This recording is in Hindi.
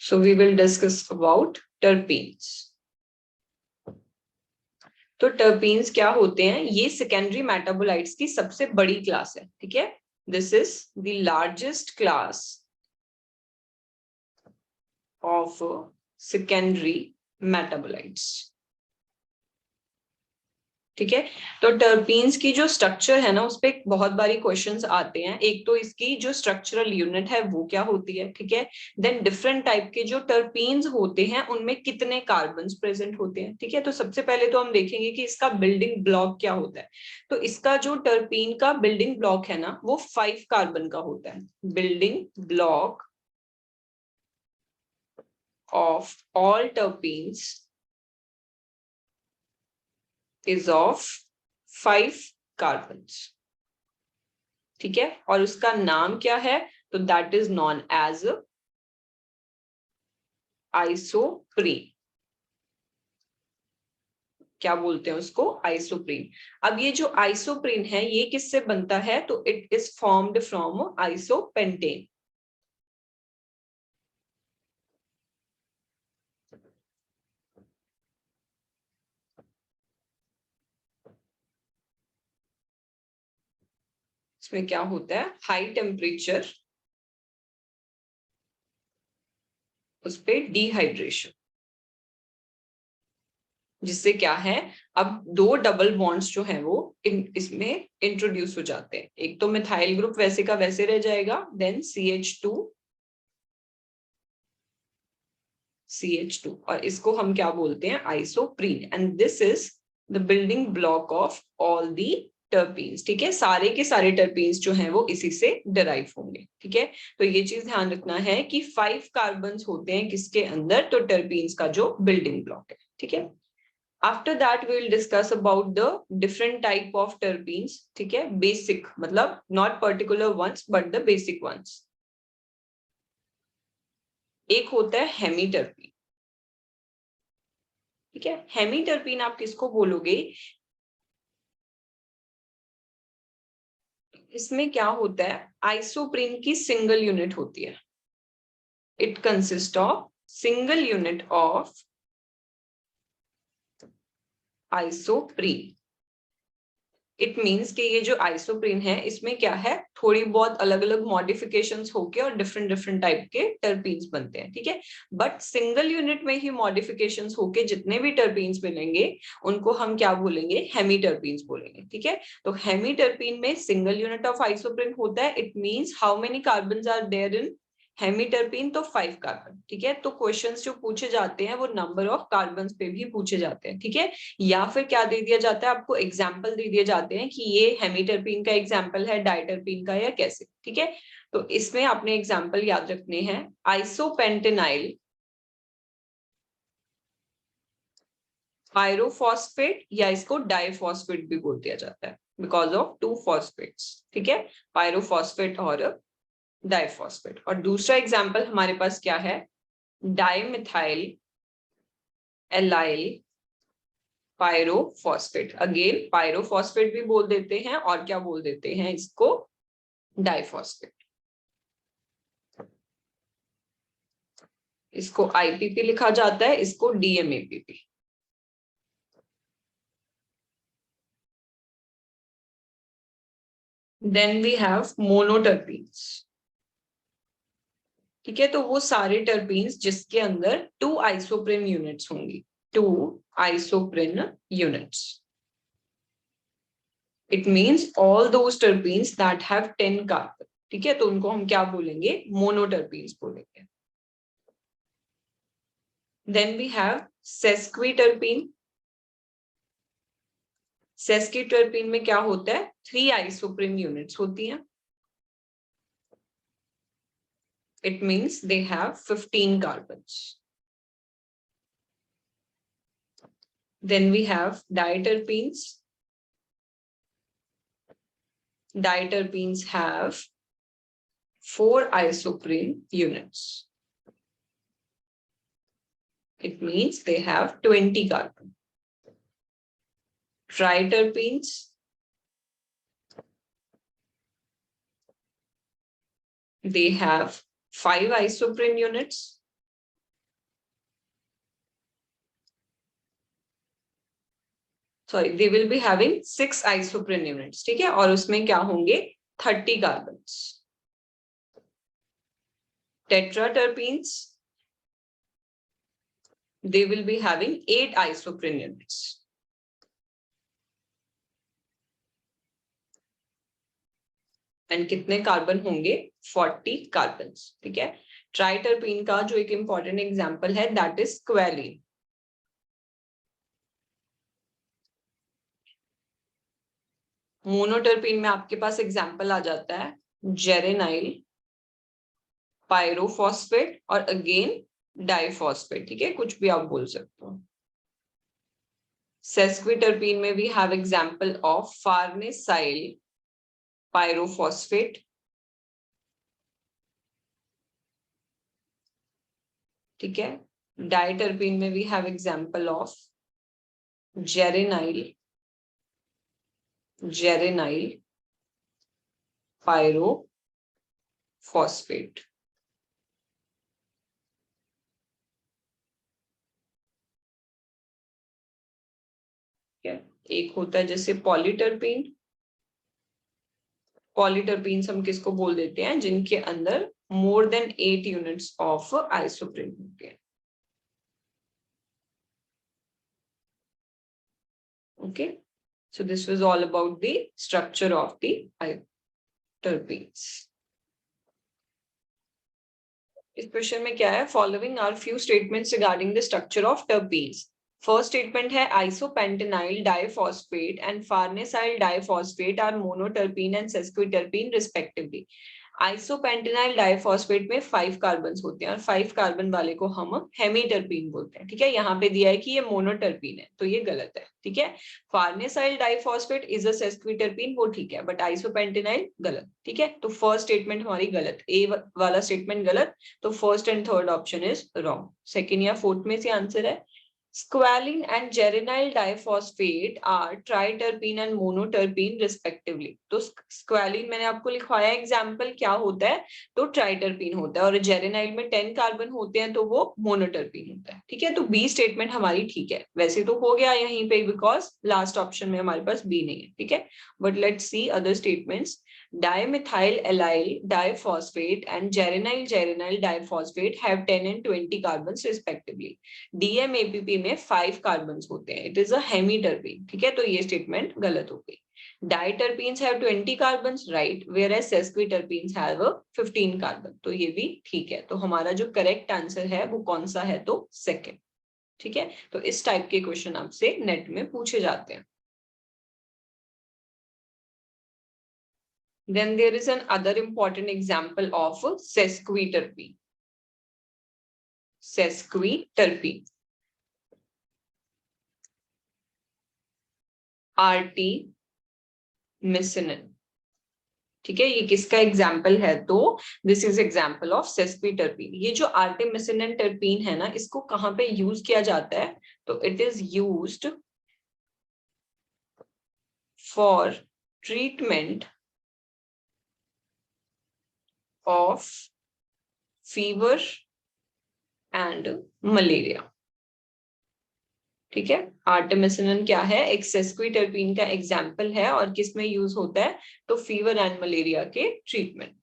So we will discuss about terpenes. तो टर्पीन्स क्या होते हैं? ये सेकेंडरी मेटाबोलाइट्स की सबसे बड़ी क्लास है, ठीक है। This is the largest class of secondary metabolites, ठीक है। तो टर्पीन्स की जो स्ट्रक्चर है ना, उस पे बहुत बारी क्वेश्चंस आते हैं। एक तो इसकी जो स्ट्रक्चरल यूनिट है वो क्या होती है, ठीक है। देन डिफरेंट टाइप के जो टर्पीन्स होते हैं उनमें कितने कार्बन्स प्रेजेंट होते हैं, ठीक है। तो सबसे पहले तो हम देखेंगे कि इसका बिल्डिंग ब्लॉक क्या होता है। तो इसका जो टर्पीन का बिल्डिंग ब्लॉक है ना, वो 5 कार्बन का होता है। Building block of all terpenes is of 5 carbons, ठीक है। और उसका नाम क्या है? तो that is known as isoprene. क्या बोलते हैं उसको? आइसोप्रीन। अब ये जो आइसोप्रीन है ये किससे बनता है? तो it is formed from isopentane. इसमें क्या होता है? हाई टेम्परेचर, उस पे डिहाइड्रेशन, जिससे क्या है, अब 2 डबल बॉन्ड्स जो हैं वो इसमें इंट्रोड्यूस हो जाते हैं। एक तो मिथाइल ग्रुप वैसे का वैसे रह जाएगा, देन CH2 और इसको हम क्या बोलते हैं? Isoprene. And this is the building block of all the terpenes, ठीक है। सारे के सारे टर्पीन्स जो हैं वो इसी से डिराइव होंगे, ठीक है। तो ये चीज ध्यान रखना है कि 5 कार्बन्स होते हैं किसके अंदर? तो टर्पीन्स का जो बिल्डिंग ब्लॉक है, ठीक है। After that we will discuss about the different type of terpenes, ठीक है। बेसिक मतलब not particular ones but the basic ones. एक होता है हेमीटर्पीन, ठीक है। हेमीटर्पीन आप किसको बोलोगे? इसमें क्या होता है? आइसोप्रीन की सिंगल यूनिट होती है। It consist of single unit of isoprene. It means कि ये जो आइसोप्रीन है इसमें क्या है, थोड़ी बहुत अलग अलग मॉडिफिकेशंस होके और डिफरेंट डिफरेंट टाइप के टर्पीन्स बनते हैं, ठीक है। बट सिंगल यूनिट में ही मॉडिफिकेशंस होके जितने भी टर्पीन्स मिलेंगे उनको हम क्या बोलेंगे? हेमीटर्पीन्स बोलेंगे, ठीक है। तो हेमीटर्पीन में सिंगल यूनिट ऑफ आइसोप्रीन होता है। It means how many carbon are there in hemiterpene? तो 5 कार्बन, ठीक है। तो क्वेश्चंस जो पूछे जाते हैं वो नंबर ऑफ कार्बन पे भी पूछे जाते हैं, ठीक है। या फिर क्या दे दिया जाता है आपको? एग्जाम्पल दे दिए जाते हैं कि ये हेमीटर्पीन का एग्जाम्पल है, डाइटर्पीन का, या कैसे, ठीक है। तो इसमें आपने एग्जाम्पल याद रखने हैं। आइसोपेंटेनाइल पायरोफॉस्फेट, या इसको डाइफॉस्फेट भी बोल दिया जाता है बिकॉज ऑफ 2 फॉस्फेट्स, ठीक है। पायरोफॉस्फेट और डाइफॉस्फेट। और दूसरा एग्जाम्पल हमारे पास क्या है? Dimethyl allyl pyrophosphate. Again pyrophosphate भी बोल देते हैं और क्या बोल देते हैं इसको? डाइफॉस्फेट। इसको आईपीपी लिखा जाता है, इसको डीएमएपीपी। देन वी हैव मोनोटर्पीन्स, ठीक है। तो वो सारे टर्पीन्स जिसके अंदर 2 आइसोप्रीन यूनिट्स होंगी, 2 isoprene units. It means all those terpenes that have 10 carbon, ठीक है। तो उनको हम क्या बोलेंगे? मोनोटर्पीन्स बोलेंगे। Then we have sesquiterpene. Sesquiterpene में क्या होता है? 3 आइसोप्रीन यूनिट्स होती हैं। It means they have 15 carbons. Then we have diterpenes. Diterpenes have 4 isoprene units. It means they have 20 carbon. Triterpenes, they have 5 isoprene units. Sorry, they will be having 6 isoprene units, ठीक है, और उसमें क्या होंगे 30 carbons. Tetraterpenes, they will be having 8 isoprene units. And कितने कार्बन होंगे 40 कार्बन, ठीक है। ट्राइटरपीन का जो एक इंपॉर्टेंट एग्जांपल है दैट इज स्क्वेलिन। मोनोटर्पीन में आपके पास एग्जांपल आ जाता है जेरेनाइल, पायरोफॉस्फेट और अगेन डाइफॉस्फेट, ठीक है, कुछ भी आप बोल सकते हो। सेस्क्विटर्पीन में we have example of farnesyl, pyrophosphate, ठीक है। डाइटर्पीन में we have example of geranyl, pyrophosphate. एक होता है जैसे पॉलीटर्पीन। पॉलीटर्पीन्स हम किसको बोल देते हैं, जिनके अंदर more than 8 units of isoprene होते हैं। Okay, so this was all about the structure of the terpenes. इस क्वेश्चन में क्या है, following are few statements regarding the structure of terpenes. First statement है isopentenyl diphosphate and farnesyl diphosphate are monoterpene and sesquiterpene respectively. Isopentenyl diphosphate में 5 कार्बन होते हैं और 5 कार्बन वाले को हम हेमीटर्पीन बोलते हैं, ठीक है। यहाँ पे दिया है कि ये मोनोटर्पीन है, तो ये गलत है, ठीक है। फार्नेसाइल डाइफॉस्फेट इज अ सेस्क्विटर्पीन, वो ठीक है, बट आइसोपेंटेनाइल गलत, ठीक है। तो फर्स्ट स्टेटमेंट हमारी गलत, ए वाला स्टेटमेंट गलत, तो first and third option is wrong. Second या फोर्थ में से आंसर है squalene and geranyl diphosphate are triterpene and monoterpene respectively. तो squalene मैंने आपको लिखवाया एग्जाम्पल क्या होता है, तो ट्राइटरपीन होता है, और जेरेनाइल में 10 कार्बन होते हैं तो वो मोनोटर्पीन होता है, ठीक है। तो बी स्टेटमेंट हमारी ठीक है, वैसे तो हो गया यहीं पे बिकॉज लास्ट ऑप्शन में हमारे पास बी नहीं है, ठीक है। But let's see other statements. Dimethyl allyl diphosphate and geranyl diphosphate have 10 and 20 carbons respectively. DMAPP में 5 कार्बन्स होते हैं, इट इज अ हेमीटर्पीन, ठीक है। तो ये स्टेटमेंट गलत हो गई। Diterpenes have 20 carbons, right, whereas sesquiterpenes have 15 carbon, तो ये भी ठीक है। तो हमारा जो करेक्ट आंसर है वो कौन सा है, तो सेकंड, ठीक है। तो इस टाइप के क्वेश्चन आपसे नेट में पूछे जाते हैं। Then there is an other important example of sesquiterpene. Sesquiterpene. Artemisinin. ठीक है, ये किसका एग्जाम्पल है, तो दिस इज एग्जाम्पल ऑफ सेस्क्विटर्पीन। ये जो आर्टेमिसिनिन टर्पीन है ना, इसको कहाँ पे यूज किया जाता है, तो it is used for treatment of fever and malaria, ठीक है। आर्टेमिसिनिन क्या है, एक सेस्क्विटर्पीन का एग्जाम्पल है, और किस में यूज होता है, तो फीवर एंड मलेरिया के ट्रीटमेंट।